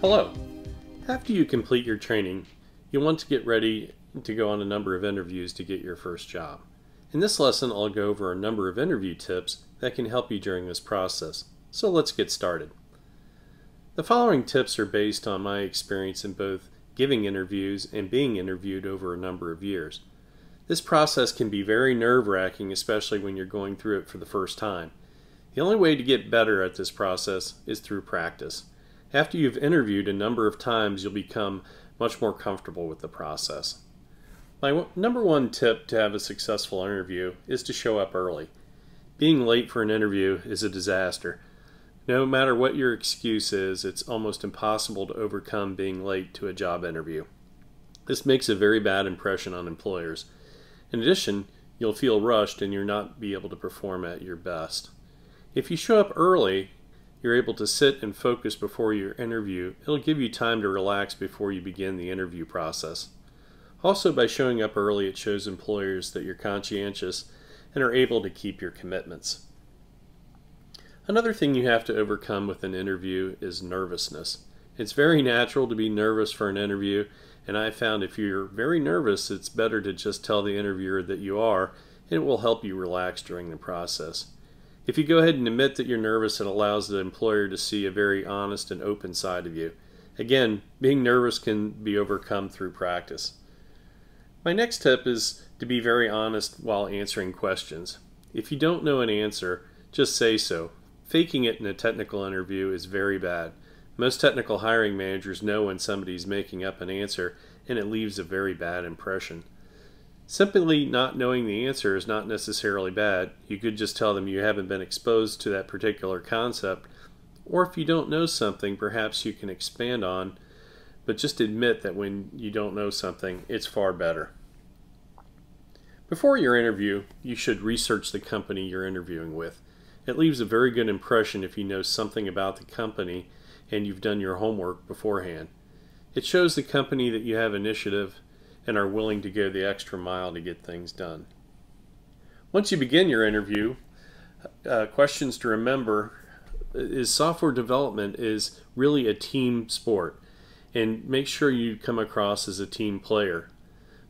Hello. After you complete your training, you want to get ready to go on a number of interviews to get your first job. In this lesson, I'll go over a number of interview tips that can help you during this process. So let's get started. The following tips are based on my experience in both giving interviews and being interviewed over a number of years. This process can be very nerve-wracking, especially when you're going through it for the first time. The only way to get better at this process is through practice. After you've interviewed a number of times, you'll become much more comfortable with the process. My number one tip to have a successful interview is to show up early. Being late for an interview is a disaster. No matter what your excuse is, it's almost impossible to overcome being late to a job interview. This makes a very bad impression on employers. In addition, you'll feel rushed and you'll not be able to perform at your best. If you show up early, you're able to sit and focus before your interview. It'll give you time to relax before you begin the interview process. Also, by showing up early, it shows employers that you're conscientious and are able to keep your commitments. Another thing you have to overcome with an interview is nervousness. It's very natural to be nervous for an interview, and I found if you're very nervous, it's better to just tell the interviewer that you are, and it will help you relax during the process. If you go ahead and admit that you're nervous, it allows the employer to see a very honest and open side of you. Again, being nervous can be overcome through practice. My next tip is to be very honest while answering questions. If you don't know an answer, just say so. Faking it in a technical interview is very bad. Most technical hiring managers know when somebody's making up an answer, and it leaves a very bad impression. Simply not knowing the answer is not necessarily bad. You could just tell them you haven't been exposed to that particular concept, or if you don't know something, perhaps you can expand on, but just admit that when you don't know something, it's far better. Before your interview, you should research the company you're interviewing with. It leaves a very good impression if you know something about the company and you've done your homework beforehand. It shows the company that you have initiative and are willing to go the extra mile to get things done. Once you begin your interview, questions to remember is software development is really a team sport, and make sure you come across as a team player.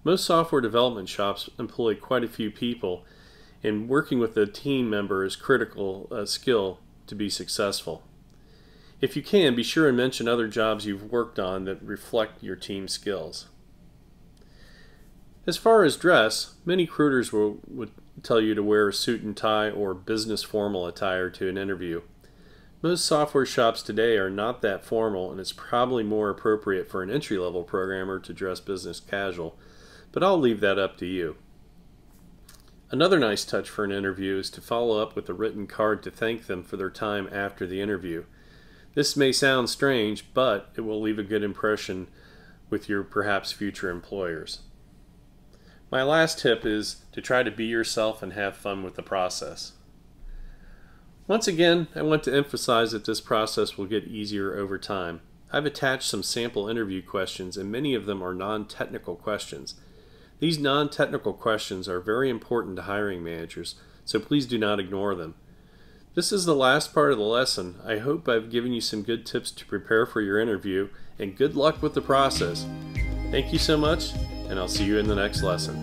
Most software development shops employ quite a few people, and working with a team member is critical skill to be successful. If you can, be sure and mention other jobs you've worked on that reflect your team skills. As far as dress, many recruiters would tell you to wear a suit and tie or business formal attire to an interview. Most software shops today are not that formal, and it's probably more appropriate for an entry-level programmer to dress business casual, but I'll leave that up to you. Another nice touch for an interview is to follow up with a written card to thank them for their time after the interview. This may sound strange, but it will leave a good impression with your perhaps future employers. My last tip is to try to be yourself and have fun with the process. Once again, I want to emphasize that this process will get easier over time. I've attached some sample interview questions, and many of them are non-technical questions. These non-technical questions are very important to hiring managers, so please do not ignore them. This is the last part of the lesson. I hope I've given you some good tips to prepare for your interview, and good luck with the process. Thank you so much, and I'll see you in the next lesson.